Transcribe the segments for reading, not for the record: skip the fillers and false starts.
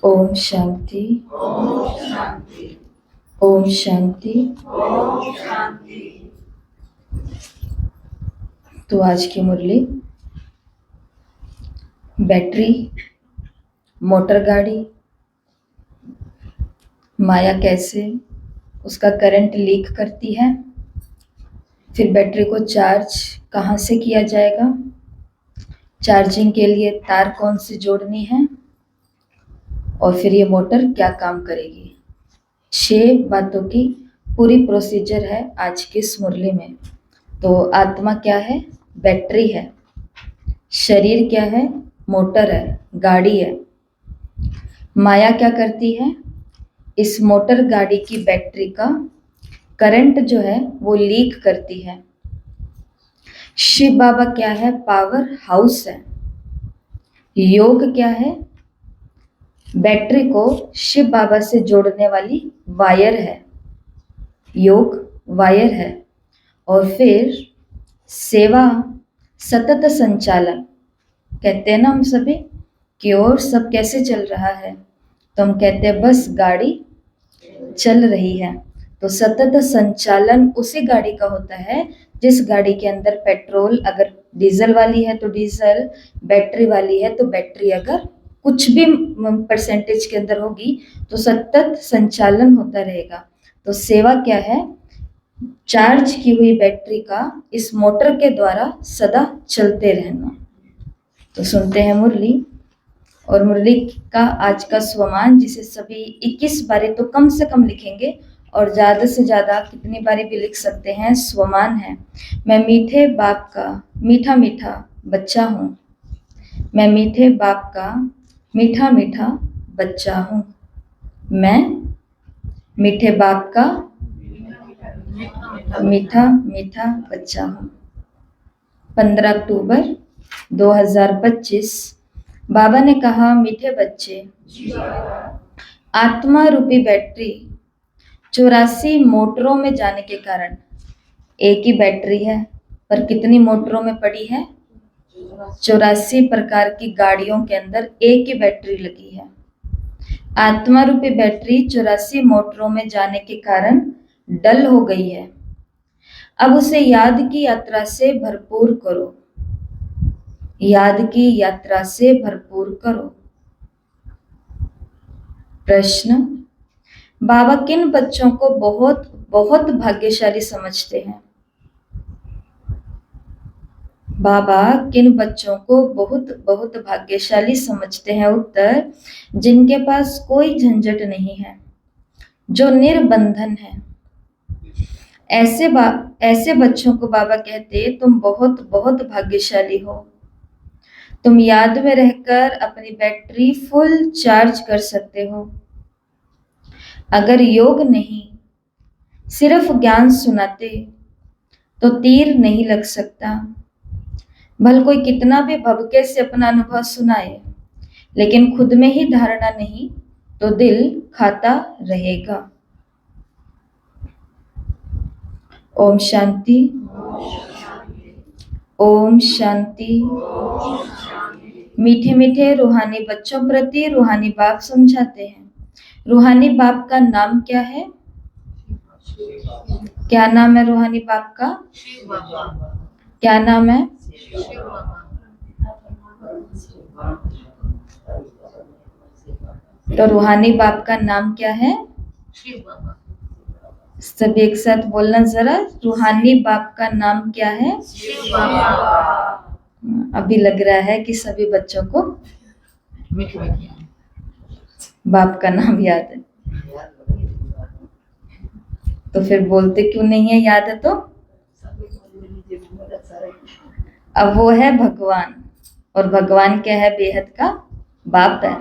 ओम शांति। ओम शांति। ओम शांति। ओम शांति। तो आज की मुरली बैटरी, मोटर गाड़ी, माया कैसे उसका करंट लीक करती है, फिर बैटरी को चार्ज कहाँ से किया जाएगा, चार्जिंग के लिए तार कौन सी जोड़नी है, और फिर ये मोटर क्या काम करेगी। 6 बातों की पूरी प्रोसीजर है आज की इस मुरली में। तो आत्मा क्या है? बैटरी है। शरीर क्या है? मोटर है, गाड़ी है। माया क्या करती है? इस मोटर गाड़ी की बैटरी का करंट जो है वो लीक करती है। शिव बाबा क्या है? पावर हाउस है। योग क्या है? बैटरी को शिव बाबा से जोड़ने वाली वायर है। योग वायर है। और फिर सेवा, सतत संचालन। कहते हैं ना हम सभी कि और सब कैसे चल रहा है, तो हम कहते हैं बस गाड़ी चल रही है। तो सतत संचालन उसी गाड़ी का होता है जिस गाड़ी के अंदर पेट्रोल अगर डीजल वाली है तो डीजल, बैटरी वाली है तो बैटरी अगर कुछ भी परसेंटेज के अंदर होगी तो सतत संचालन होता रहेगा। तो सेवा क्या है? चार्ज की हुई बैटरी का इस मोटर के द्वारा सदा चलते रहना। तो सुनते हैं मुरली। और मुरली का आज का स्वमान, जिसे सभी 21 बारी तो कम से कम लिखेंगे और ज़्यादा से ज़्यादा कितनी बारी भी लिख सकते हैं, स्वमान है। मैं मीठे बाप का मीठा मीठा बच्चा हूँ। मैं मीठे बाप का मीठा मीठा बच्चा हूँ। मैं मीठे बाप का मीठा मीठा बच्चा हूँ। 15 अक्टूबर 2025। बाबा ने कहा, मीठे बच्चे, आत्मा रूपी बैटरी 84 मोटरों में जाने के कारण, एक ही बैटरी है पर कितनी मोटरों में पड़ी है? 84 प्रकार की गाड़ियों के अंदर एक ही बैटरी लगी है। आत्मा रूपी बैटरी 84 मोटरों में जाने के कारण डल हो गई है। अब उसे याद की यात्रा से भरपूर करो। याद की यात्रा से भरपूर करो। प्रश्न, बाबा किन बच्चों को बहुत बहुत भाग्यशाली समझते हैं? बाबा किन बच्चों को बहुत बहुत भाग्यशाली समझते हैं? उत्तर, जिनके पास कोई झंझट नहीं है, जो निर्बंधन है। ऐसे बच्चों को बाबा कहते, तुम बहुत बहुत भाग्यशाली हो। तुम याद में रहकर अपनी बैटरी फुल चार्ज कर सकते हो। अगर योग नहीं, सिर्फ ज्ञान सुनाते तो तीर नहीं लग सकता। भले कोई कितना भी भवके से अपना अनुभव सुनाए, लेकिन खुद में ही धारणा नहीं तो दिल खाता रहेगा। ओम शांति। ओम शांति। मीठे मीठे रूहानी बच्चों प्रति रूहानी बाप समझाते हैं। रूहानी बाप का नाम क्या है? क्या नाम है रूहानी बाप का? क्या नाम है? तो रूहानी बाप का नाम क्या है? सब एक साथ बोलना जरा, रूहानी बाप का नाम क्या है? अभी लग रहा है कि सभी बच्चों को बाप का नाम याद है, तो फिर बोलते क्यों नहीं है? याद है तो अब वो है भगवान, और भगवान क्या है? बेहद का बाप है।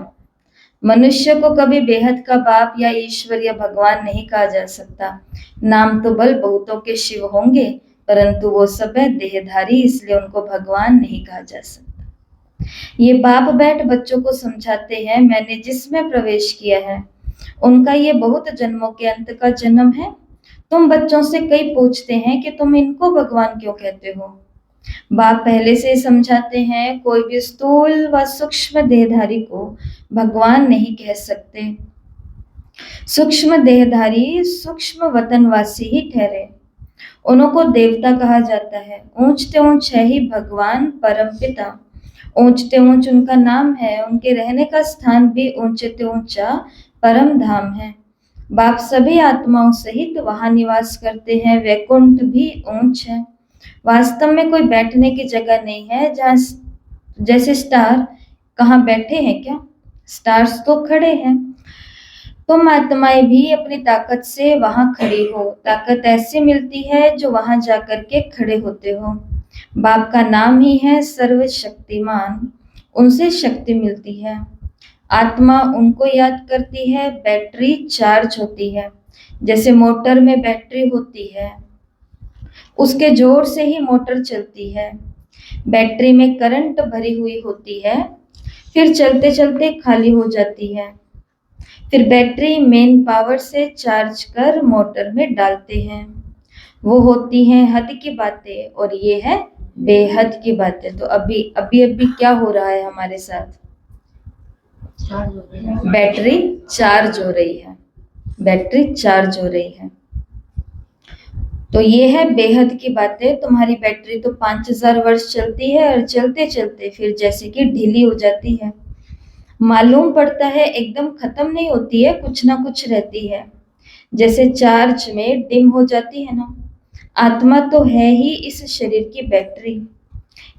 मनुष्य को कभी बेहद का बाप या ईश्वर या भगवान नहीं कहा जा सकता। नाम तो बल बहुतों के शिव होंगे, परंतु वो सब है देहधारी, इसलिए उनको भगवान नहीं कहा जा सकता। ये बाप बैठ बच्चों को समझाते हैं, मैंने जिसमें प्रवेश किया है उनका ये बहुत जन्मों के अंत का जन्म है। तुम बच्चों से कई पूछते हैं कि तुम इनको भगवान क्यों कहते हो? बाप पहले से समझाते हैं, कोई भी स्थूल व सूक्ष्म देहधारी को भगवान नहीं कह सकते। सूक्ष्म देहधारी सूक्ष्म वतनवासी ही ठहरे, उन्हों को देवता कहा जाता है। ऊंचते ऊंच है ही भगवान परम पिता, ऊंचते ऊंच उनका नाम है, उनके रहने का स्थान भी ऊंचते ऊंचा परम धाम है। बाप सभी आत्माओं सहित वहां निवास करते हैं, वैकुंठ भी ऊंच है। वास्तव में कोई बैठने की जगह नहीं है जहाँ जैसे स्टार कहाँ बैठे हैं क्या, स्टार्स तो खड़े हैं। तुम आत्माएं भी अपनी ताकत से वहां खड़ी हो, ताकत ऐसे मिलती है जो वहां जाकर के खड़े होते हो। बाप का नाम ही है सर्वशक्तिमान, उनसे शक्ति मिलती है। आत्मा उनको याद करती है, बैटरी चार्ज होती है। जैसे मोटर में बैटरी होती है, उसके जोर से ही मोटर चलती है। बैटरी में करंट भरी हुई होती है, फिर चलते चलते खाली हो जाती है। फिर बैटरी मेन पावर से चार्ज कर मोटर में डालते हैं। वो होती हैं हद की बातें और ये है बेहद की बातें। तो अभी अभी अभी क्या हो रहा है हमारे साथ, बैटरी चार्ज हो रही है, बैटरी चार्ज हो रही है। तो ये है बेहद की बातें। तुम्हारी बैटरी तो 5000 वर्ष चलती है और चलते चलते फिर जैसे कि ढीली हो जाती है। मालूम पड़ता है एकदम खत्म नहीं होती है, कुछ ना कुछ रहती है, जैसे चार्ज में डिम हो जाती है ना। आत्मा तो है ही इस शरीर की बैटरी,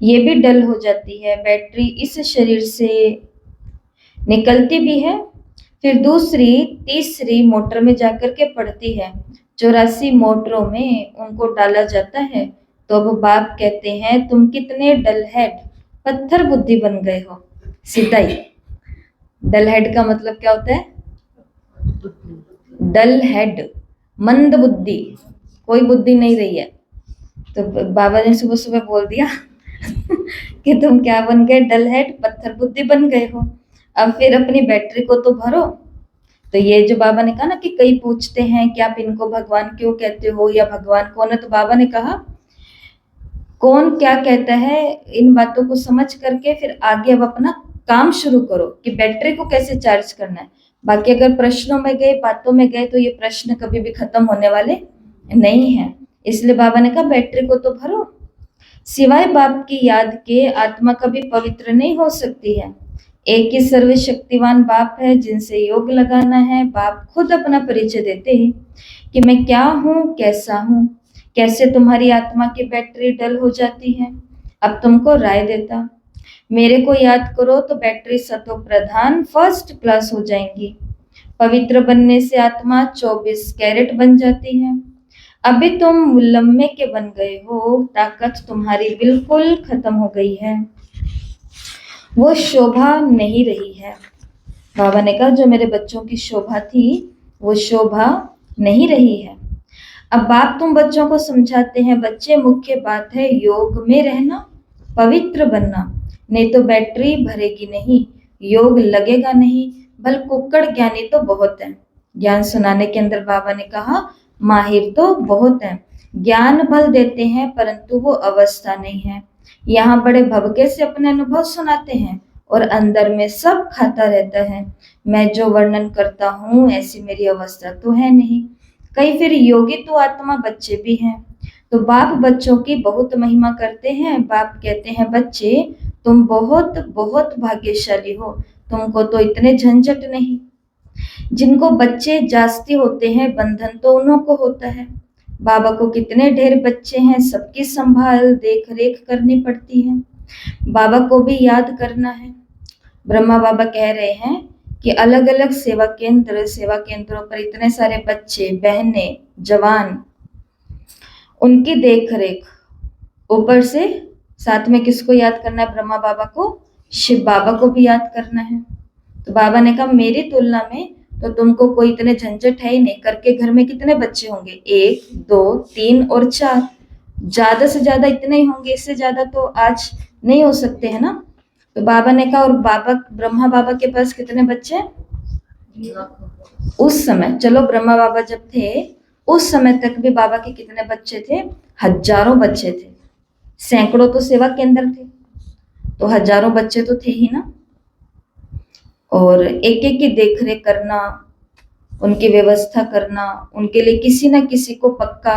ये भी डल हो जाती है। बैटरी इस शरीर से निकलती भी है, फिर दूसरी तीसरी मोटर में जाकर के पड़ती है। 84 मोटरों में उनको डाला जाता है। तो अब बाप कहते हैं तुम कितने डल हेड, पत्थर बुद्धि बन गए हो। सीधा ही, डल हेड का मतलब क्या होता है, डल हेड, मंद बुद्धि, कोई बुद्धि नहीं रही है। तो बाबा ने सुबह सुबह बोल दिया कि तुम क्या बन गए, डल हेड, पत्थर बुद्धि बन गए हो। अब फिर अपनी बैटरी को तो भरो। तो ये जो बाबा ने कहा ना कि कई पूछते हैं कि आप इनको भगवान क्यों कहते हो या भगवान कौन है, तो बाबा ने कहा कौन क्या कहता है, इन बातों को समझ करके फिर आगे अब अपना काम शुरू करो कि बैटरी को कैसे चार्ज करना है। बाकी अगर प्रश्नों में गए, बातों में गए, तो ये प्रश्न कभी भी खत्म होने वाले नहीं है। इसलिए बाबा ने कहा बैटरी को तो भरो। सिवाय बाप की याद के आत्मा कभी पवित्र नहीं हो सकती है। एक ही सर्वशक्तिवान बाप है जिनसे योग लगाना है। बाप खुद अपना परिचय देते हैं कि मैं क्या हूँ, कैसा हूँ, कैसे तुम्हारी आत्मा की बैटरी डल हो जाती है। अब तुमको राय देता, मेरे को याद करो तो बैटरी सतो प्रधान फर्स्ट क्लास हो जाएंगी। पवित्र बनने से आत्मा 24 कैरेट बन जाती है। अभी तुम लम्बे के बन गए हो, ताकत तुम्हारी बिल्कुल खत्म हो गई है, वो शोभा नहीं रही है। बाबा ने कहा जो मेरे बच्चों की शोभा थी वो शोभा नहीं रही है। अब बाप तुम बच्चों को समझाते हैं, बच्चे मुख्य बात है योग में रहना, पवित्र बनना, नहीं तो बैटरी भरेगी नहीं, योग लगेगा नहीं। बल कुक्कड़ ज्ञानी तो बहुत है, ज्ञान सुनाने के अंदर बाबा ने कहा माहिर तो बहुत है, ज्ञान बल देते हैं परंतु वो अवस्था नहीं है। यहाँ बड़े भवके से अपने अनुभव सुनाते हैं और अंदर में सब खाता रहता है। मैं जो वर्णन करता हूँ ऐसी मेरी अवस्था तो है नहीं। कई फिर योगी तो आत्मा बच्चे भी हैं। तो बाप बच्चों की बहुत महिमा करते हैं। बाप कहते हैं बच्चे तुम बहुत बहुत भाग्यशाली हो, तुमको तो इतने झंझट नहीं। जिनको बच्चे जास्ती होते हैं बंधन तो उन्हों को होता है। बाबा को कितने ढेर बच्चे हैं, सबकी संभाल देख रेख करनी पड़ती है, बाबा को भी याद करना है। ब्रह्मा बाबा कह रहे हैं कि अलग अलग सेवा केंद्रों पर इतने सारे बच्चे, बहनें, जवान, उनकी देख रेख, ऊपर से साथ में किसको याद करना है, ब्रह्मा बाबा को, शिव बाबा को भी याद करना है। तो बाबा ने कहा मेरी तुलना में तो तुमको कोई इतने झंझट है ही नहीं। करके घर में कितने बच्चे होंगे, 1 2 3 और 4, ज्यादा से ज्यादा इतने ही होंगे, इससे ज्यादा तो आज नहीं हो सकते है ना। तो बाबा ने कहा और बाबा ब्रह्मा बाबा के पास कितने बच्चे उस समय, चलो ब्रह्मा बाबा जब थे उस समय तक भी बाबा के कितने बच्चे थे, हजारों बच्चे थे। सैकड़ों तो सेवा केंद्र थे, तो हजारों बच्चे तो थे ही ना। और एक एक की देख रेख करना, उनकी व्यवस्था करना, उनके लिए किसी ना किसी को पक्का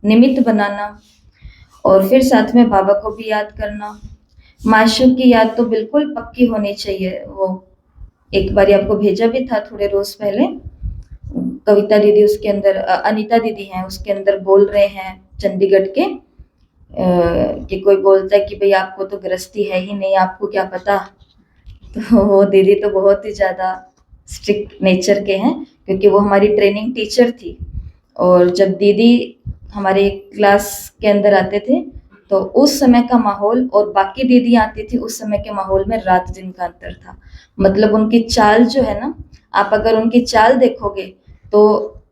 निमित्त बनाना, और फिर साथ में बाबा को भी याद करना। माशूक की याद तो बिल्कुल पक्की होनी चाहिए। वो एक बार आपको भेजा भी था थोड़े रोज पहले, कविता दीदी उसके अंदर, अनीता दीदी हैं उसके अंदर बोल रहे हैं चंडीगढ़ के, कि कोई बोलता है कि भाई आपको तो गृहस्थी है ही नहीं, आपको क्या पता। तो वो दीदी तो बहुत ही ज़्यादा स्ट्रिक्ट नेचर के हैं, क्योंकि वो हमारी ट्रेनिंग टीचर थी। और जब दीदी हमारे क्लास के अंदर आते थे तो उस समय का माहौल और बाकी दीदी आती थी उस समय के माहौल में रात दिन का अंतर था। मतलब उनकी चाल जो है ना, आप अगर उनकी चाल देखोगे तो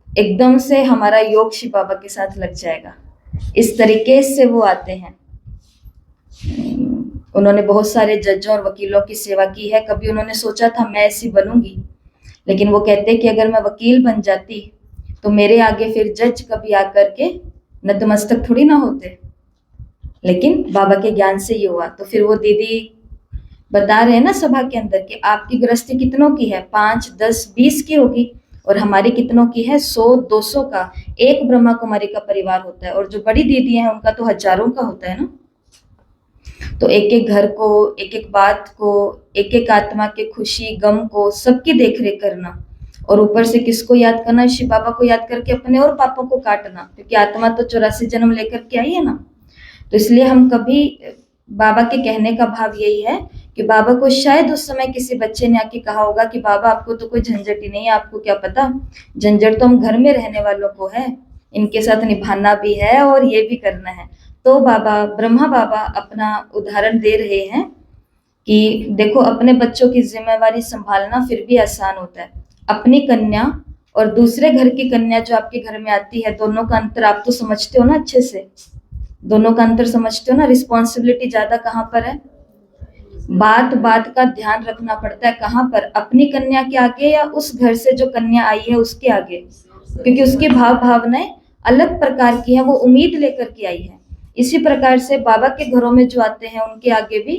एकदम से हमारा योग शिव बाबा के साथ लग जाएगा, इस तरीके से वो आते हैं। उन्होंने बहुत सारे जजों और वकीलों की सेवा की है। कभी उन्होंने सोचा था मैं ऐसी बनूंगी, लेकिन वो कहते कि अगर मैं वकील बन जाती तो मेरे आगे फिर जज कभी आकर के नतमस्तक थोड़ी ना होते, लेकिन बाबा के ज्ञान से ये हुआ। तो फिर वो दीदी बता रहे हैं ना सभा के अंदर कि आपकी गृहस्थी कितनों की है, 5, 10, 20 की होगी, और हमारी कितनों की है, 100, 200 का। एक ब्रह्मा कुमारी का परिवार होता है, और जो बड़ी दीदी हैं उनका तो हजारों का होता है ना। तो एक एक घर को, एक एक बात को, एक एक आत्मा के खुशी गम को, सबकी देख रेख करना, और ऊपर से किसको याद करना, शिव बाबा को याद करके अपने और पापों को काटना, क्योंकि आत्मा तो 84 जन्म लेकर के आई है ना। तो इसलिए हम कभी, बाबा के कहने का भाव यही है कि बाबा को शायद उस समय किसी बच्चे ने आके कहा होगा कि बाबा आपको तो कोई झंझट ही नहीं है, आपको क्या पता, झंझट तो हम घर में रहने वालों को है, इनके साथ निभाना भी है और ये भी करना है। तो बाबा, ब्रह्मा बाबा अपना उदाहरण दे रहे हैं कि देखो अपने बच्चों की जिम्मेवारी संभालना फिर भी आसान होता है, अपनी कन्या और दूसरे घर की कन्या जो आपके घर में आती है, दोनों का अंतर आप तो समझते हो ना अच्छे से, दोनों का अंतर समझते हो ना। रिस्पॉन्सिबिलिटी ज्यादा कहाँ पर है, बात बात का ध्यान रखना पड़ता है कहाँ पर, अपनी कन्या के आगे या उस घर से जो कन्या आई है उसके आगे, क्योंकि उसकी भाव भावनाएं अलग प्रकार की है, वो उम्मीद लेकर के आई है। इसी प्रकार से बाबा के घरों में जो आते हैं उनके आगे भी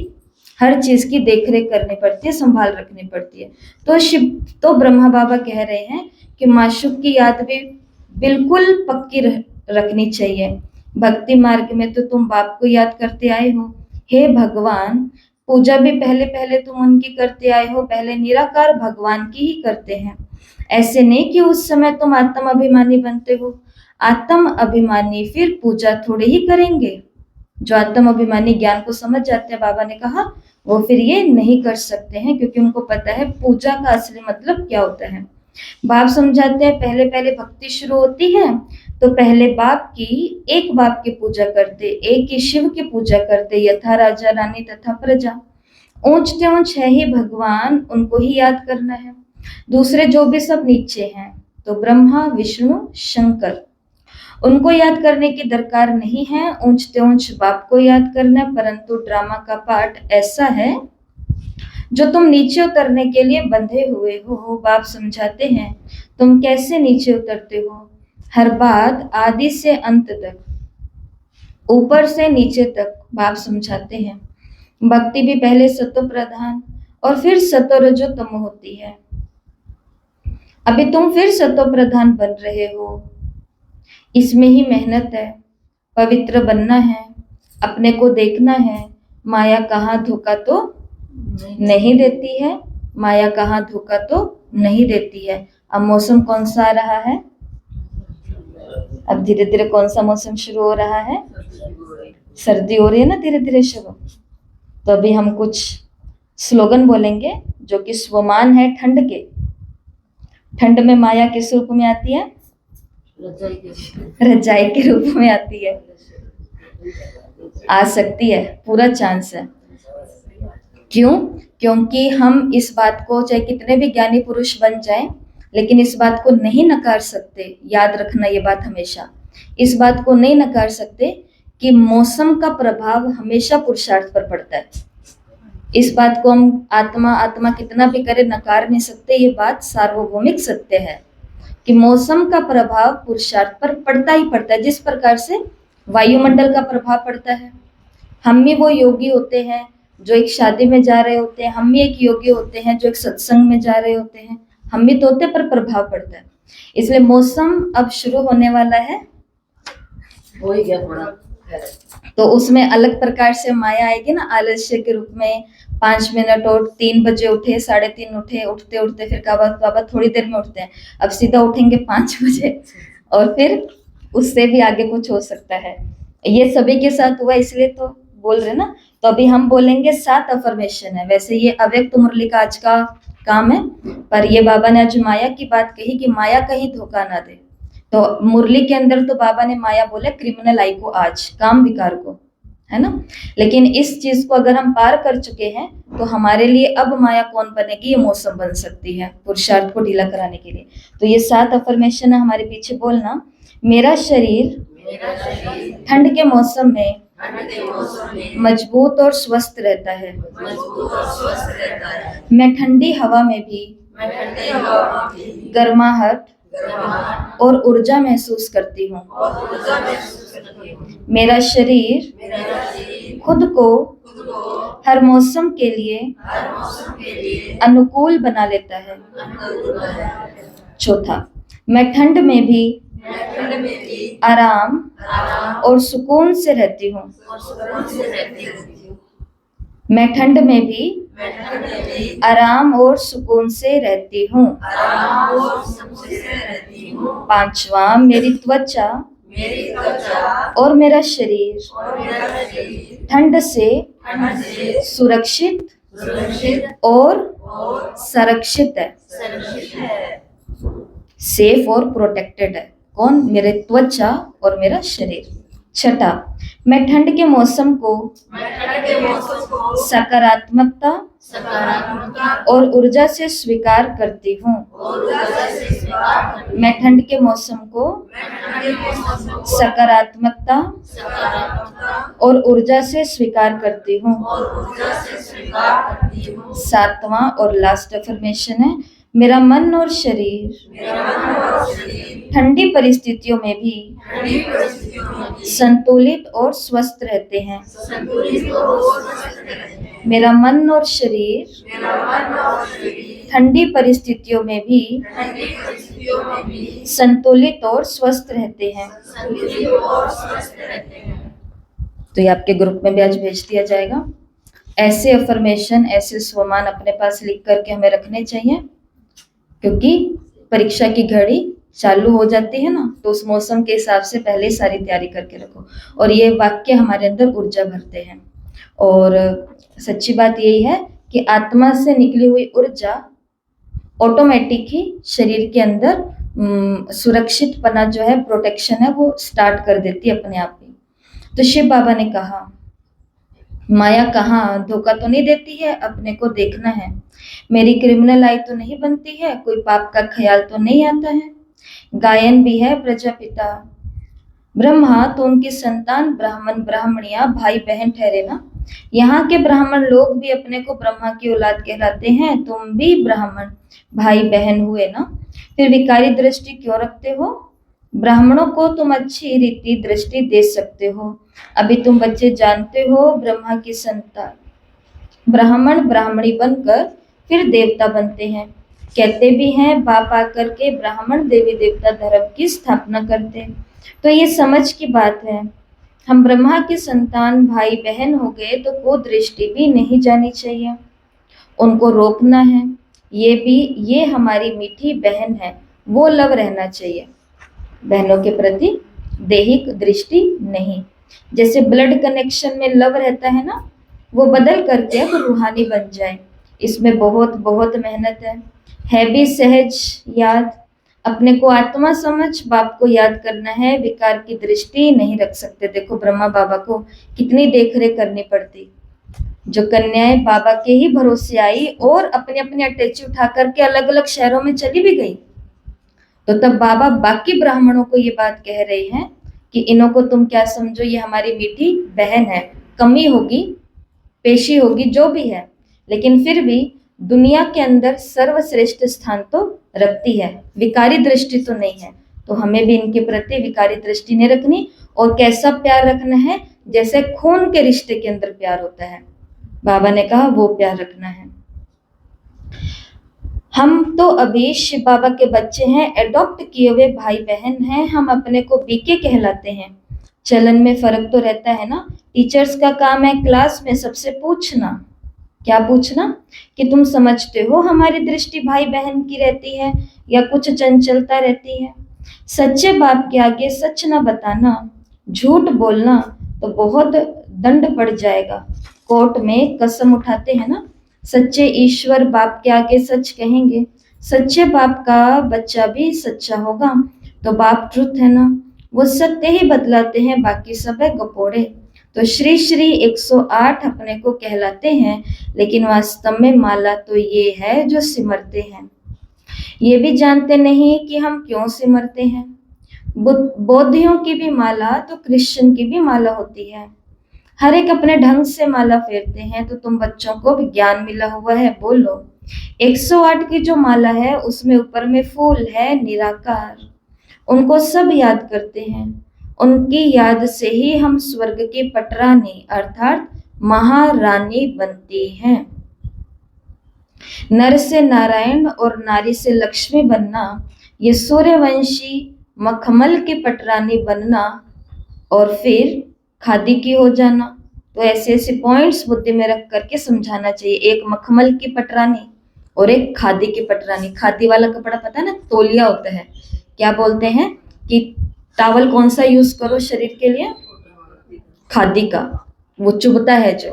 हर चीज की देख रेख करनी पड़ती है, संभाल रखनी पड़ती है। तो शिव, तो ब्रह्मा बाबा कह रहे हैं कि माशूक की याद भी बिल्कुल पक्की रखनी चाहिए। भक्ति मार्ग में तो तुम बाप को याद करते आए हो, हे भगवान, पूजा भी पहले पहले तुम उनकी करते आए हो, पहले निराकार भगवान की ही करते हैं। ऐसे नहीं कि उस समय तुम आत्म अभिमानी बनते हो, आत्म अभिमानी फिर पूजा थोड़े ही करेंगे। जो आत्म अभिमानी ज्ञान को समझ जाते हैं, बाबा ने कहा, वो फिर ये नहीं कर सकते हैं, क्योंकि उनको पता है पूजा का असली मतलब क्या होता है। बाप समझाते हैं पहले पहले भक्ति शुरू होती है तो पहले बाप की, एक बाप की पूजा करते, एक ही शिव की पूजा करते, यथा राजा रानी तथा प्रजा। ऊंचते ऊंच है ही भगवान, उनको ही याद करना है। दूसरे जो भी सब नीचे हैं तो ब्रह्मा विष्णु शंकर, उनको याद करने की दरकार नहीं है, ऊंचते ऊंच बाप को याद करना है। परंतु ड्रामा का पार्ट ऐसा है जो तुम नीचे उतरने के लिए बंधे हुए हो। बाप समझाते हैं तुम कैसे नीचे उतरते हो, हर बात आदि से अंत तक, ऊपर से नीचे तक बाप समझाते हैं। भक्ति भी पहले सतो प्रधान और फिर सतो रजो तम होती है। अभी तुम फिर सतो प्रधान बन रहे हो, इसमें ही मेहनत है, पवित्र बनना है, अपने को देखना है। माया कहाँ धोखा तो नहीं देती है, माया कहाँ धोखा तो नहीं देती है। अब मौसम कौन सा आ रहा है, अब धीरे धीरे कौन सा मौसम शुरू हो रहा है, सर्दी हो रही है ना धीरे धीरे शुरू। तो अभी हम कुछ स्लोगन बोलेंगे जो कि स्वमान है ठंड के। ठंड में माया किस रूप में आती है, रजाई के रूप में आती है, आ सकती है, पूरा चांस है। क्यों? क्योंकि हम इस बात को, चाहे कितने भी ज्ञानी पुरुष बन जाएं, लेकिन इस बात को नहीं नकार सकते, याद रखना ये बात हमेशा, इस बात को नहीं नकार सकते कि मौसम का प्रभाव हमेशा पुरुषार्थ पर पड़ता है। इस बात को हम आत्मा कितना भी करे नकार नहीं सकते, ये बात सार्वभौमिक सत्य है कि मौसम का प्रभाव पुरुषार्थ पर पड़ता ही पड़ता है। जिस प्रकार से वायुमंडल का प्रभाव पड़ता है, हम भी वो योगी होते हैं, जो एक शादी में जा रहे होते हैं, हम भी एक योगी होते हैं जो एक सत्संग में जा रहे होते हैं, हम भी तो होते हैं, पर प्रभाव पड़ता है। इसलिए मौसम अब शुरू होने वाला है, हो ही गया थोड़ा। तो उसमें अलग प्रकार से माया आएगी ना, आलस्य के रूप में 5 मिनट और 3 बजे उठे, 3:30 उठे, उठते उठते फिर कहा बाबा थोड़ी देर में उठते हैं, अब सीधा उठेंगे 5 बजे, और फिर उससे भी आगे कुछ हो सकता है। ये सभी के साथ हुआ, इसलिए तो बोल रहे ना। तो अभी हम बोलेंगे 7 अफर्मेशन है। वैसे ये अव्यक्त मुरली का आज का काम है, पर ये बाबा ने आज माया की बात कही कि माया कहीं धोखा ना दे। तो मुरली के अंदर तो बाबा ने माया बोले क्रिमिनल आई को, आज काम विकार को, है ना। लेकिन इस चीज को अगर हम पार कर चुके हैं तो हमारे लिए अब माया कौन बनेगी, ये मौसम बन सकती है पुरुषार्थ को ढीला कराने के लिए। तो ये 7 अफर्मेशन है हमारे पीछे बोलना। मेरा शरीर ठंड के मौसम में मजबूत और स्वस्थ रहता है। मैं ठंडी हवा में भी गर्माहट और ऊर्जा महसूस करती हूँ। मेरा शरीर खुद को हर मौसम के लिए अनुकूल बना लेता है। चौथा, मैं ठंड में भी आराम और सुकून से रहती हूँ। मैं ठंड में भी आराम और सुकून से रहती हूँ। पांचवा, मेरी त्वचा और मेरा शरीर ठंड से सुरक्षित और संरक्षित है, सेफ और प्रोटेक्टेड है। कौन? मेरे त्वचा और मेरा शरीर। छठा, मैं ठंड के मौसम को सकारात्मकता और ऊर्जा से स्वीकार करती हूँ। मैं ठंड के मौसम को सकारात्मकता और ऊर्जा से स्वीकार करती हूँ। सातवां और लास्ट अफर्मेशन है, मेरा मन और शरीर ठंडी परिस्थितियों में भी संतुलित और स्वस्थ रहते हैं। मेरा मन और शरीर ठंडी परिस्थितियों में भी संतुलित और स्वस्थ रहते हैं। तो ये आपके ग्रुप में भी आज भेज दिया जाएगा। ऐसे अफर्मेशन, ऐसे स्वमान अपने पास लिख करके हमें रखने चाहिए, क्योंकि परीक्षा की घड़ी चालू हो जाती है ना, तो उस मौसम के हिसाब से पहले सारी तैयारी करके रखो। और ये वाक्य हमारे अंदर ऊर्जा भरते हैं। और सच्ची बात यही है कि आत्मा से निकली हुई ऊर्जा ऑटोमेटिक ही शरीर के अंदर सुरक्षितपना जो है, प्रोटेक्शन है, वो स्टार्ट कर देती है अपने आप ही। तो शिव बाबा ने कहा माया कहाँ धोखा तो नहीं देती है, अपने को देखना है। मेरी क्रिमिनल आई तो नहीं बनती है, कोई पाप का ख्याल तो नहीं आता है। गायन भी है प्रजापिता ब्रह्मा, तो उनकी संतान ब्राह्मण ब्राह्मणियां भाई बहन ठहरे ना। यहाँ के ब्राह्मण लोग भी अपने को ब्रह्मा की औलाद कहलाते हैं, तुम भी ब्राह्मण भाई बहन हुए ना, फिर विकारी दृष्टि क्यों रखते हो? ब्राह्मणों को तुम अच्छी रीति दृष्टि दे सकते हो। अभी तुम बच्चे जानते हो ब्रह्मा की संतान ब्राह्मण ब्राह्मणी बनकर फिर देवता बनते हैं। कहते भी हैं बाप आकर के ब्राह्मण देवी देवता धर्म की स्थापना करते। तो ये समझ की बात है, हम ब्रह्मा की संतान भाई बहन हो गए तो वो दृष्टि भी नहीं जानी चाहिए, उनको रोकना है। ये हमारी मीठी बहन है, वो लव रहना चाहिए, बहनों के प्रति दैहिक दृष्टि नहीं। जैसे ब्लड कनेक्शन में लव रहता है ना, वो बदल करके अब रूहानी बन जाए, इसमें बहुत बहुत मेहनत है भी सहज याद। अपने को आत्मा समझ बाप को याद करना है, विकार की दृष्टि नहीं रख सकते। देखो ब्रह्मा बाबा को कितनी देखरेख करनी पड़ती। जो कन्याएं बाबा के ही भरोसे आई और अपने अपने अटैची उठा करके अलग अलग शहरों में चली भी गई, तो तब बाबा बाकी ब्राह्मणों को ये बात कह रहे हैं कि इन्हों को तुम क्या समझो, ये हमारी मीठी बहन है, कमी होगी पेशी होगी जो भी है, लेकिन फिर भी दुनिया के अंदर सर्वश्रेष्ठ स्थान तो रखती है, विकारी दृष्टि तो नहीं है। तो हमें भी इनके प्रति विकारी दृष्टि नहीं रखनी। और कैसा प्यार रखना है? जैसे खून के रिश्ते के अंदर प्यार होता है। बाबा ने कहा वो प्यार रखना है। हम तो अभी शिव बाबा के बच्चे हैं, एडॉप्ट किए हुए भाई बहन हैं, हम अपने को बीके कहलाते हैं। चलन में फर्क तो रहता है ना। टीचर्स का काम है क्लास में सबसे पूछना। क्या पूछना? कि तुम समझते हो हमारी दृष्टि भाई बहन की रहती है या कुछ चंचलता रहती है। सच्चे बाप के आगे सच ना बताना, झूठ बोलना तो बहुत दंड पड़ जाएगा। कोर्ट में कसम उठाते हैं ना, सच्चे ईश्वर बाप के आगे सच कहेंगे। सच्चे बाप का बच्चा भी सच्चा होगा तो बाप ट्रुथ है ना, वो सत्य ही बतलाते हैं, बाकी सब है गपोड़े। तो श्री श्री 108 अपने को कहलाते हैं, लेकिन वास्तव में माला तो ये है जो सिमरते हैं। ये भी जानते नहीं कि हम क्यों सिमरते हैं। बौद्धियों की भी माला तो क्रिश्चियन की भी माला होती है। हर एक अपने ढंग से माला फेरते हैं। तो तुम बच्चों को भी ज्ञान मिला हुआ है, बोलो। 108 की जो माला है उसमें ऊपर में फूल है निराकार, उनको सब याद करते हैं। उनकी याद से ही हम स्वर्ग की पटरानी अर्थात महारानी बनती हैं। नर से नारायण और नारी से लक्ष्मी बनना, ये सूर्यवंशी मखमल की पटरानी बनना और फिर खादी की हो जाना। तो ऐसे ऐसे पॉइंट्स बुद्धि में रख करके समझाना चाहिए। एक मखमल की पटरानी और एक खादी की पटरानी। खादी वाला कपड़ा पता है ना, तौलिया होता है। क्या बोलते हैं कि टावल कौन सा यूज करो शरीर के लिए? खादी का, वो चुभता है जो।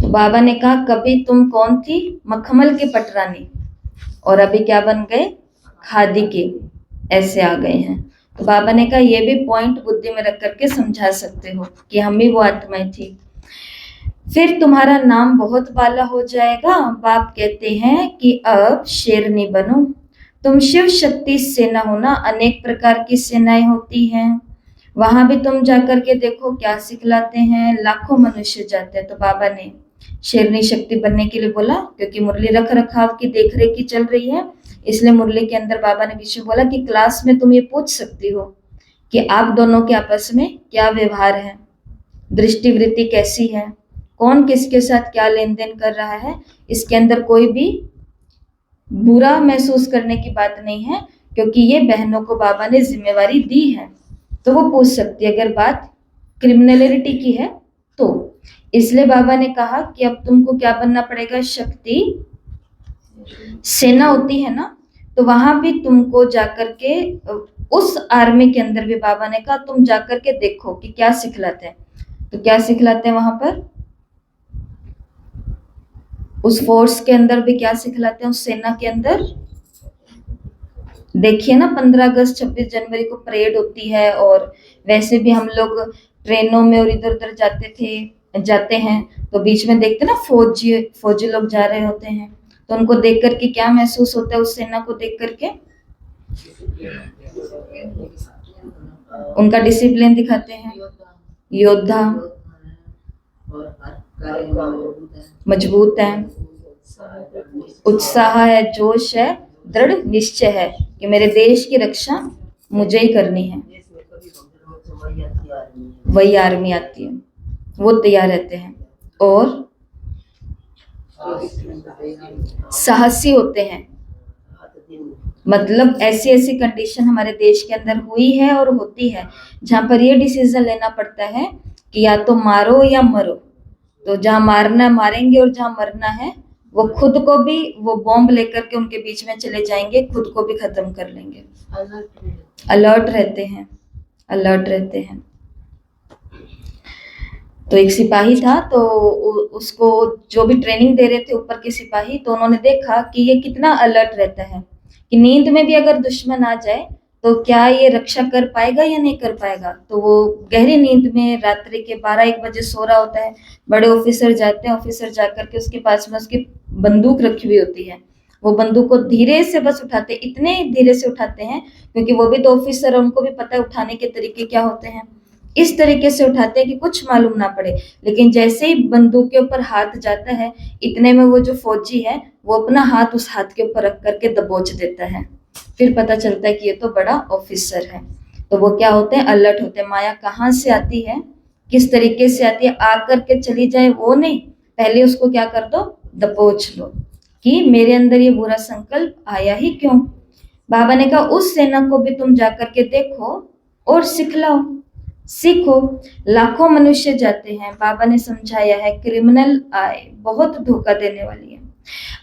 तो बाबा ने कहा कभी तुम कौन थी? मखमल की पटरानी, और अभी क्या बन गए? खादी के। ऐसे आ गए हैं। तो बाबा ने कहा ये भी पॉइंट बुद्धि में रख करके समझा सकते हो कि हम भी वो आत्माएं थी। फिर तुम्हारा नाम बहुत बाला हो जाएगा। बाप कहते हैं कि अब शेरनी बनो। तुम शिव शक्ति सेना हो ना, अनेक प्रकार की सेनाएं होती हैं। वहां भी तुम जाकर के देखो क्या सिखलाते हैं। लाखों मनुष्य जाते हैं। तो बाबा ने शेरनी शक्ति बनने के लिए बोला, क्योंकि मुरली रख रखाव की देख रेख की चल रही है, इसलिए मुरली के अंदर बाबा ने बीच में बोला कि क्लास में तुम ये पूछ सकती हो कि आप दोनों के आपस में क्या व्यवहार है, दृष्टिवृत्ति कैसी है, कौन किसके साथ क्या लेन देन कर रहा है। इसके अंदर कोई भी बुरा महसूस करने की बात नहीं है, क्योंकि ये बहनों को बाबा ने जिम्मेवारी दी है। तो वो पूछ सकती है अगर बात क्रिमिनलिटी की है तो। इसलिए बाबा ने कहा कि अब तुमको क्या बनना पड़ेगा? शक्ति सेना होती है ना, तो वहां भी तुमको जाकर के उस आर्मी के अंदर भी बाबा ने कहा तुम जाकर के देखो कि क्या सिखलाते हैं। तो क्या सिखलाते हैं वहां पर? उस फोर्स के अंदर भी क्या सिखलाते हैं? उस सेना के अंदर देखिए ना, 15 अगस्त 26 जनवरी को परेड होती है, और वैसे भी हम लोग ट्रेनों में और इधर उधर जाते हैं, तो बीच में देखते ना फौजी लोग जा रहे होते हैं। तो उनको देख करके क्या महसूस होता है? उस सेना को देख करके उनका डिसिप्लिन दिखाते हैं। योद्धा मजबूत है, उत्साह है, जोश है, दृढ़ निश्चय है कि मेरे देश की रक्षा मुझे ही करनी है। वही आर्मी आती है, वो तैयार रहते हैं और साहसी होते हैं। मतलब ऐसी ऐसी कंडीशन हमारे देश के अंदर हुई है और होती है, जहां पर ये डिसीजन लेना पड़ता है कि या तो मारो या मरो। तो जहां मारना मारेंगे और जहां मरना है वो खुद को भी वो बॉम्ब लेकर के उनके बीच में चले जाएंगे, खुद को भी खत्म कर लेंगे। अलर्ट रहते हैं, अलर्ट रहते हैं। तो एक सिपाही था, तो उसको जो भी ट्रेनिंग दे रहे थे ऊपर के सिपाही, तो उन्होंने देखा कि ये कितना अलर्ट रहता है कि नींद में भी अगर दुश्मन आ जाए तो क्या ये रक्षा कर पाएगा या नहीं कर पाएगा। तो वो गहरी नींद में रात्रि के 12-1 बजे सो रहा होता है। बड़े ऑफिसर जाते हैं, ऑफिसर जाकर के उसके पास में उसकी बंदूक रखी हुई होती है। वो बंदूक को धीरे से बस उठाते, इतने धीरे से उठाते हैं क्योंकि वो भी तो ऑफिसर है, उनको भी पता है उठाने के तरीके क्या होते हैं। इस तरीके से उठाते हैं कि कुछ मालूम ना पड़े। लेकिन जैसे ही बंदूक के ऊपर हाथ जाता है, इतने में वो जो फौजी है वो अपना हाथ उस हाथ के ऊपर रख करके दबोच देता है। फिर पता चलता है कि ये तो बड़ा ऑफिसर है। तो वो क्या होते हैं? अलर्ट होते हैं। माया कहाँ से आती है किस तरीके से आती है, आ करके चली जाए वो नहीं, पहले उसको क्या कर दो, दबोच लो कि मेरे अंदर ये बुरा संकल्प आया ही क्यों। बाबा ने कहा उस सेना को भी तुम जाकर के देखो और सिखलाओ, सीखो। लाखों मनुष्य जाते हैं, बाबा ने समझाया है क्रिमिनल आए बहुत धोखा देने वाली है।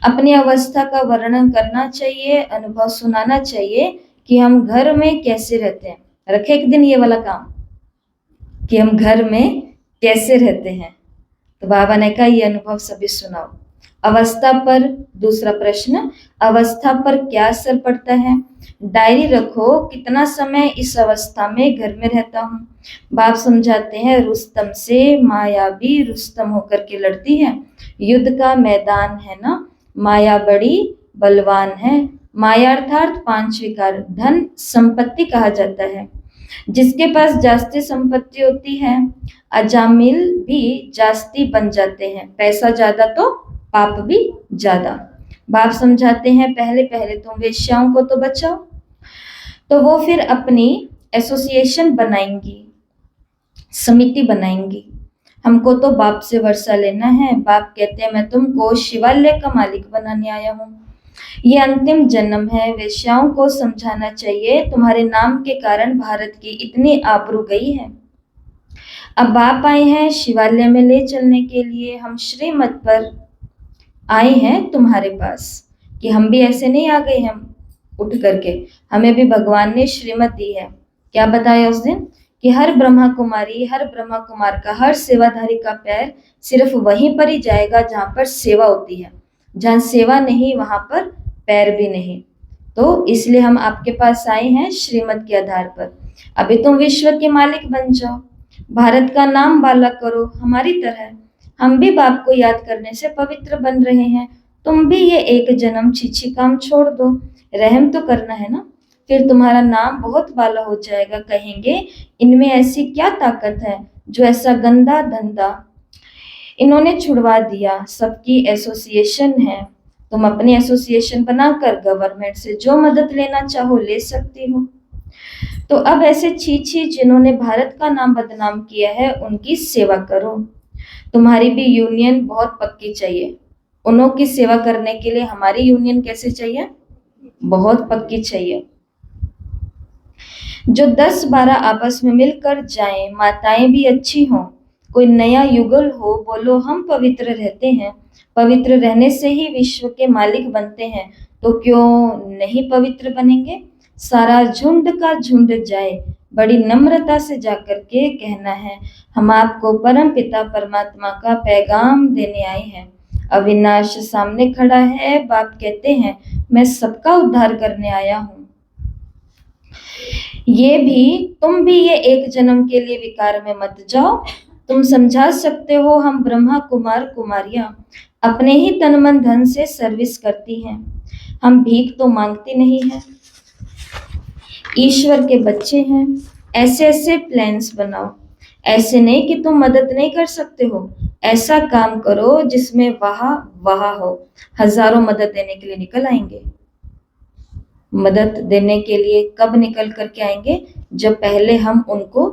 अपनी अवस्था का वर्णन करना चाहिए, अनुभव सुनाना चाहिए कि हम घर में कैसे रहते हैं। रखे एक दिन ये वाला काम कि हम घर में कैसे रहते हैं। तो बाबा ने कहा ये अनुभव सभी सुनाओ। अवस्था पर, दूसरा प्रश्न, अवस्था पर क्या असर पड़ता है। डायरी रखो कितना समय इस अवस्था में घर में रहता हूँ। बाप समझाते हैं रुस्तम से माया भी रुस्तम होकर के लड़ती है। युद्ध का मैदान है ना, माया बड़ी बलवान है। माया अर्थात पांच विकार, धन संपत्ति कहा जाता है। जिसके पास जास्ती संपत्ति होती है अजामिल भी जास्ती बन जाते हैं। पैसा ज्यादा तो पाप भी ज्यादा। बाप समझाते हैं पहले पहले तुम वेश्याओं को तो बचाओ, तो वो फिर अपनी एसोसिएशन बनाएंगी, समिति बनाएंगी। हमको तो बाप से वर्षा लेना है। बाप कहते हैं मैं तुमको शिवालय का मालिक बनाने आया हूँ। ये अंतिम जन्म है। वेश्याओं को समझाना चाहिए तुम्हारे नाम के कारण भारत की इतनी आबरू गई है। अब बाप आए हैं शिवालय में ले चलने के लिए। हम श्रीमत पर आए हैं तुम्हारे पास कि हम भी ऐसे नहीं आ गए हम उठ करके, हमें भी भगवान ने श्रीमत दी है। क्या बताया उस दिन कि हर ब्रह्मा कुमारी, हर ब्रह्मा कुमार का, हर सेवाधारी का पैर सिर्फ वहीं पर ही जाएगा जहां पर सेवा होती है। जहां सेवा नहीं वहां पर पैर भी नहीं। तो इसलिए हम आपके पास आए हैं श्रीमत के आधार पर। अभी तुम विश्व के मालिक बन जाओ, भारत का नाम बाला करो हमारी तरह। हम भी बाप को याद करने से पवित्र बन रहे हैं। तुम भी ये एक जन्म छीछी काम छोड़ दो, रहम तो करना है ना। फिर तुम्हारा नाम बहुत बाला हो जाएगा। कहेंगे इनमें ऐसी क्या ताकत है जो ऐसा गंदा धंधा इन्होंने छुड़वा दिया। सबकी एसोसिएशन है, तुम अपनी एसोसिएशन बनाकर गवर्नमेंट से जो मदद लेना चाहो ले सकती हो। तो अब ऐसे छीछी जिन्होंने भारत का नाम बदनाम किया है उनकी सेवा करो। तुम्हारी भी यूनियन बहुत पक्की चाहिए। उन्हों की सेवा करने के लिए हमारी यूनियन कैसे चाहिए, बहुत पक्की चाहिए। जो 10-12 आपस में मिलकर जाएं, माताएं भी अच्छी हों, कोई नया युगल हो, बोलो हम पवित्र रहते हैं। पवित्र रहने से ही विश्व के मालिक बनते हैं, तो क्यों नहीं पवित्र बनेंगे। सारा झुंड का झुंड जाए, बड़ी नम्रता से जाकर के कहना है हम आपको परम पिता परमात्मा का पैगाम देने आए हैं। अविनाश सामने खड़ा है। बाप कहते हैं मैं सबका उद्धार करने आया हूँ। तुम भी ये एक जन्म के लिए विकार में मत जाओ। तुम समझा सकते हो हम ब्रह्मा कुमार कुमारियां अपने ही तन मन धन से सर्विस करती हैं। हम भीख तो मांगती नहीं है, ईश्वर के बच्चे हैं। ऐसे ऐसे प्लान्स बनाओ, ऐसे नहीं कि तुम मदद नहीं कर सकते हो। ऐसा काम करो जिसमें वाह वाह हो। हजारों मदद देने के लिए निकल आएंगे। मदद देने के लिए कब निकल करके आएंगे, जब पहले हम उनको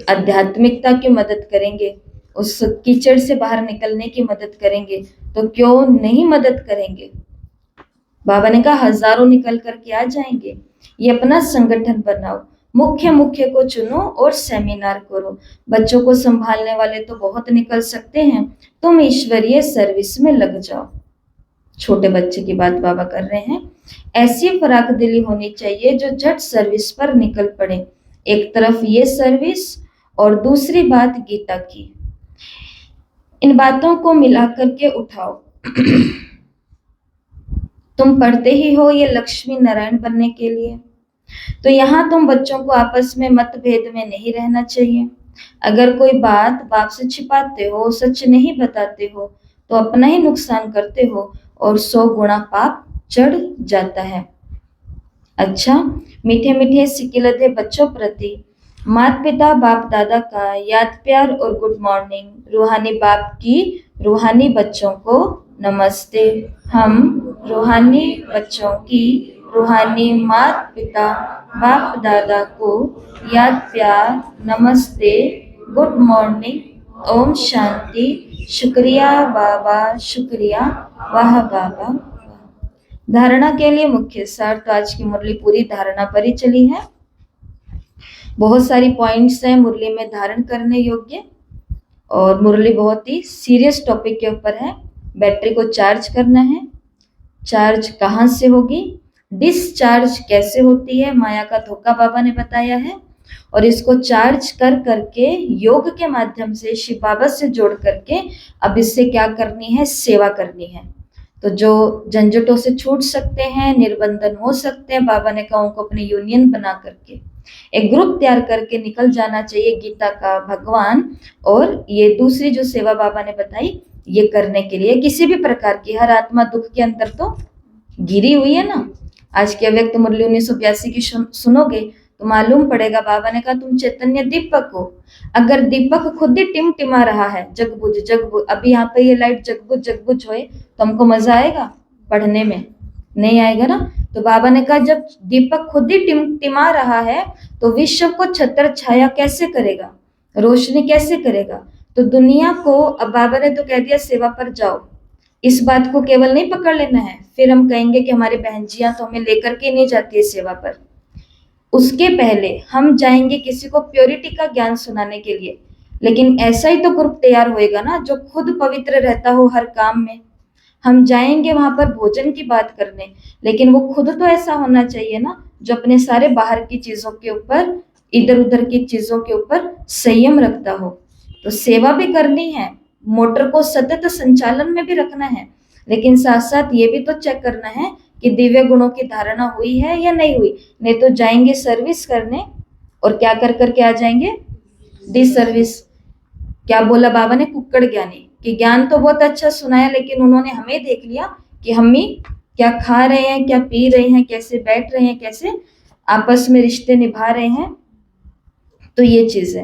आध्यात्मिकता की मदद करेंगे, उस कीचड़ से बाहर निकलने की मदद करेंगे, तो क्यों नहीं मदद करेंगे। बाबा ने कहा हजारों निकल करके आ जाएंगे। ये अपना संगठन बनाओ, मुख्य मुख्य को चुनो और सेमिनार करो। बच्चों को संभालने वाले तो बहुत निकल सकते हैं, तुम ईश्वरीय सर्विस में लग जाओ। छोटे बच्चे की बात बाबा कर रहे हैं। ऐसी फराक दिली होनी चाहिए जो झट सर्विस पर निकल पड़े। एक तरफ ये सर्विस और दूसरी बात गीता की। इन बातों को मिलाकर के उठाओ। तुम पढ़ते ही हो ये लक्ष्मी नारायण बनने के लिए, तो यहाँ तुम बच्चों को आपस में मतभेद में नहीं रहना चाहिए। अगर कोई बात बाप से छिपाते हो, सच नहीं बताते हो, तो अपना ही नुकसान करते हो और 100 गुना पाप चढ़ जाता है। अच्छा, मीठे मीठे सिकिलते बच्चों प्रति माता पिता बाप दादा का याद प्यार और गुड मॉर्निंग। रूहानी बाप की रूहानी बच्चों को नमस्ते। हम रूहानी बच्चों की रूहानी माता पिता बाप दादा को याद प्यार नमस्ते गुड मॉर्निंग, ओम शांति, शुक्रिया बाबा, शुक्रिया, वाह बाबा। धारणा के लिए मुख्य सार, तो आज की मुरली पूरी धारणा पर ही चली है। बहुत सारी पॉइंट्स हैं मुरली में धारण करने योग्य, और मुरली बहुत ही सीरियस टॉपिक के ऊपर है। बैटरी को चार्ज करना है, चार्ज कहाँ से होगी, डिस्चार्ज कैसे होती है, माया का धोखा बाबा ने बताया है, और इसको चार्ज कर करके योग के माध्यम से शिव बाबा से जोड़ करके अब इससे क्या करनी है, सेवा करनी है। तो जो झंझटों से छूट सकते हैं, निर्बंधन हो सकते हैं, बाबा ने कहा उनको अपनी यूनियन बना करके एक ग्रुप तैयार करके निकल जाना चाहिए गीता का भगवान। और ये दूसरी जो सेवा बाबा ने बताई, ये करने के लिए किसी भी प्रकार की, हर आत्मा दुख के अंदर तो घिरी हुई है ना। आज की अव्यक्त मुरली 1982 की सुनोगे तो मालूम पड़ेगा, बाबा ने कहा तुम चैतन्य दीपक हो। अगर दीपक खुद ही टिमटिमा रहा है, जगबुझ जगबुझ, अभी यहाँ पे ये लाइट जगबुझ जगबुझ होए तो हमको मजा आएगा पढ़ने में? नहीं आएगा ना। तो बाबा ने कहा जब दीपक खुद ही टिमटिमा रहा है तो विश्व को छत्र छाया कैसे करेगा, रोशनी कैसे करेगा? तो दुनिया को, अब बाबा ने तो कह दिया सेवा पर जाओ, इस बात को केवल नहीं पकड़ लेना है, फिर हम कहेंगे कि हमारी बहनजियां तो हमें लेकर के नहीं जाती है सेवा पर। उसके पहले हम जाएंगे किसी को प्योरिटी का ज्ञान सुनाने के लिए, लेकिन ऐसा ही तो ग्रुप तैयार होएगा ना जो खुद पवित्र रहता हो हर काम में। हम जाएंगे वहां पर भोजन की बात करने, लेकिन वो खुद तो ऐसा होना चाहिए ना जो अपने सारे बाहर की चीजों के ऊपर, इधर उधर की चीजों के ऊपर संयम रखता हो। तो सेवा भी करनी है, मोटर को सतत संचालन में भी रखना है, लेकिन साथ साथ ये भी तो चेक करना है कि दिव्य गुणों की धारणा हुई है या नहीं हुई। नहीं तो जाएंगे सर्विस करने और क्या कर करके आ जाएंगे, डिसर्विस। क्या बोला बाबा ने, कुक्कड़ ज्ञानी, कि ज्ञान तो बहुत अच्छा सुनाया, लेकिन उन्होंने हमें देख लिया कि हम ही क्या खा रहे हैं, क्या पी रहे हैं, कैसे बैठ रहे हैं, कैसे आपस में रिश्ते निभा रहे हैं। तो ये चीजें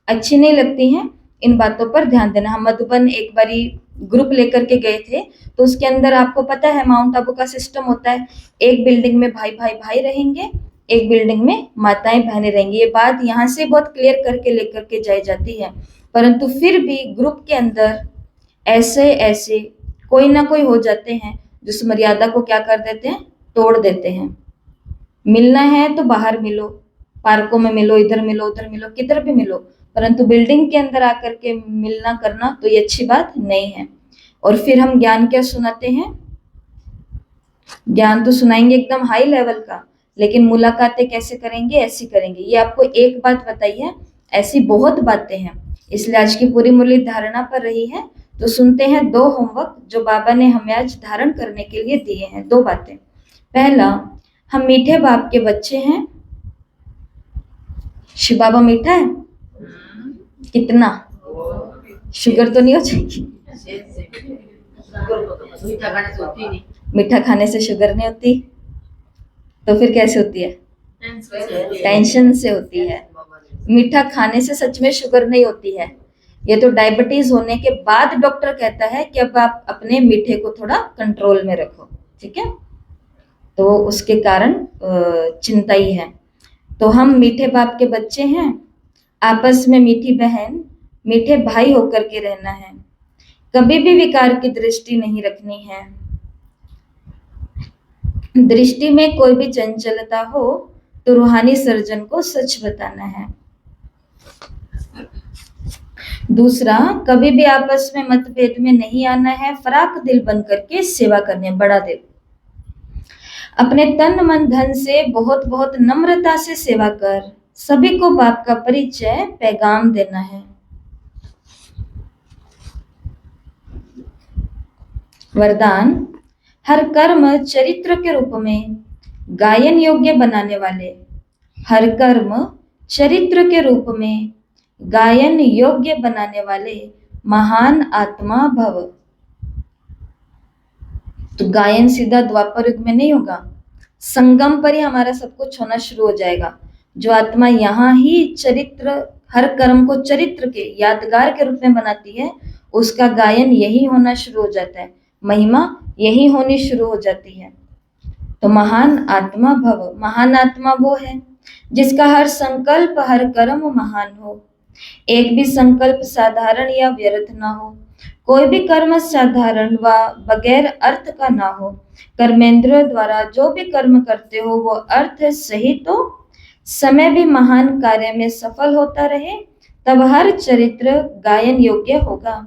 अच्छी नहीं लगती हैं, इन बातों पर ध्यान देना। हम मधुबन एक बारी ग्रुप लेकर के गए थे, तो उसके अंदर आपको पता है माउंट आबू का सिस्टम होता है, एक बिल्डिंग में भाई भाई भाई रहेंगे, एक बिल्डिंग में माताएं बहनें रहेंगी। ये बात यहाँ से बहुत क्लियर करके लेकर के जाई जाती है, परंतु फिर भी ग्रुप के अंदर ऐसे ऐसे कोई ना कोई हो जाते हैं जो उस मर्यादा को क्या कर देते हैं, तोड़ देते हैं। मिलना है तो बाहर मिलो, पार्कों में मिलो, इधर मिलो, उधर मिलो, किधर भी मिलो, परंतु बिल्डिंग के अंदर आकर के मिलना करना तो ये अच्छी बात नहीं है। और फिर हम ज्ञान क्या सुनाते हैं, ज्ञान तो सुनाएंगे एकदम हाई लेवल का, लेकिन मुलाकातें कैसे करेंगे, ऐसी करेंगे। ये आपको एक बात बताई है, ऐसी बहुत बातें हैं, इसलिए आज की पूरी मुरली धारणा पर रही है। तो सुनते हैं दो होमवर्क जो बाबा ने हमें आज धारण करने के लिए दिए हैं, दो बातें। पहला, हम मीठे बाप के बच्चे हैं। शिव बाबा मीठा है कितना, शुगर तो नहीं हो जाएगी? मीठा खाने से शुगर नहीं होती, तो फिर कैसे होती है? टेंशन से होती है। मीठा खाने से सच में शुगर नहीं होती है, ये तो डायबिटीज होने के बाद डॉक्टर कहता है कि अब आप अपने मीठे को थोड़ा कंट्रोल में रखो, ठीक है? तो उसके कारण चिंता ही है। तो हम मीठे बाप के बच्चे हैं, आपस में मीठी बहन मीठे भाई होकर के रहना है, कभी भी विकार की दृष्टि नहीं रखनी है। दृष्टि में कोई भी चंचलता हो तो रूहानी सर्जन को सच बताना है। दूसरा, कभी भी आपस में मतभेद में नहीं आना है, फराक दिल बन करके सेवा करनी है, बड़ा दिल। अपने तन मन धन से बहुत बहुत नम्रता से सेवा कर, सभी को बाप का परिचय पैगाम देना है। वरदान, हर कर्म चरित्र के रूप में गायन योग्य बनाने वाले, हर कर्म चरित्र के रूप में गायन योग्य बनाने वाले महान आत्मा भव। तो गायन सीधा द्वापर युग में नहीं होगा, संगम पर ही हमारा सब कुछ होना शुरू हो जाएगा। जो आत्मा यहाँ ही चरित्र, हर कर्म को चरित्र के यादगार के रूप में बनाती है, उसका गायन यही होना शुरू हो जाता है, महिमा यही होनी शुरू हो जाती है। तो महान आत्मा भव, महान आत्मा वो है जिसका हर संकल्प हर कर्म महान हो, एक भी संकल्प साधारण या व्यर्थ ना हो, कोई भी कर्म साधारण व बगैर अर्थ का ना हो। कर्मेंद्रियों द्वारा जो भी कर्म करते हो वो अर्थ सहित हो, समय भी महान कार्य में सफल होता रहे, तब हर चरित्र गायन योग्य होगा।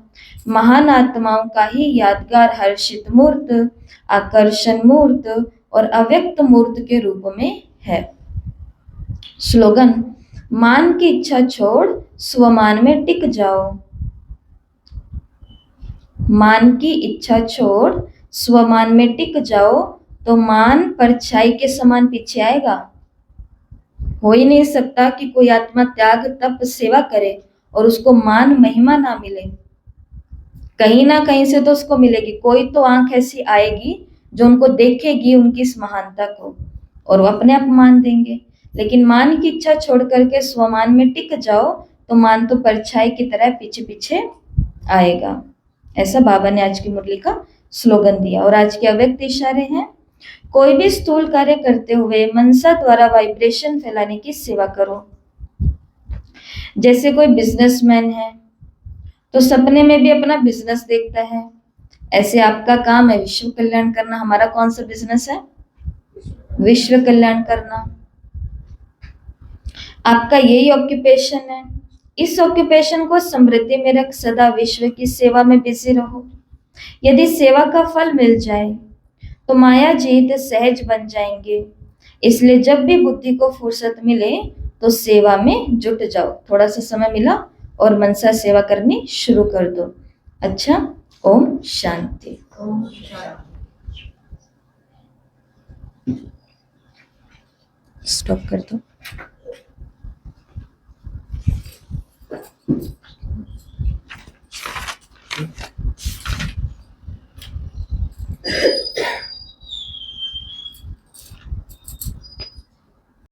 महान आत्माओं का ही यादगार हर्षित मूर्त, आकर्षण मूर्त और अव्यक्त मूर्त के रूप में है। स्लोगन: मान की इच्छा छोड़ स्वमान में टिक जाओ। मान की इच्छा छोड़ स्वमान में टिक जाओ, तो मान परछाई के समान पीछे आएगा। हो ही नहीं सकता कि कोई आत्मा त्याग तप सेवा करे और उसको मान महिमा ना मिले। कहीं ना कहीं से तो उसको मिलेगी, कोई तो आंख ऐसी आएगी जो उनको देखेगी उनकी इस महानता को, और वो अपने आप मान देंगे। लेकिन मान की इच्छा छोड़ करके स्वमान में टिक जाओ, तो मान तो परछाई की तरह पीछे पीछे आएगा। ऐसा बाबा ने आज की मुरली का स्लोगन दिया। और आज के अव्यक्त इशारे हैं: कोई भी स्थूल कार्य करते हुए मनसा द्वारा वाइब्रेशन फैलाने की सेवा करो। जैसे कोई बिजनेसमैन है तो सपने में भी अपना बिजनेस देखता है, ऐसे आपका काम है विश्व कल्याण करना। हमारा कौन सा बिजनेस है? विश्व कल्याण करना। आपका यही ऑक्यूपेशन है, इस ऑक्यूपेशन को समृद्धि में रख सदा विश्व की सेवा में बिजी रहो। यदि सेवा का फल मिल जाए तो माया जीत सहज बन जाएंगे। इसलिए जब भी बुद्धि को फुर्सत मिले तो सेवा में जुट जाओ। थोड़ा सा समय मिला और मनसा सेवा करनी शुरू कर दो। अच्छा, ओम शांति। स्टॉप कर दो।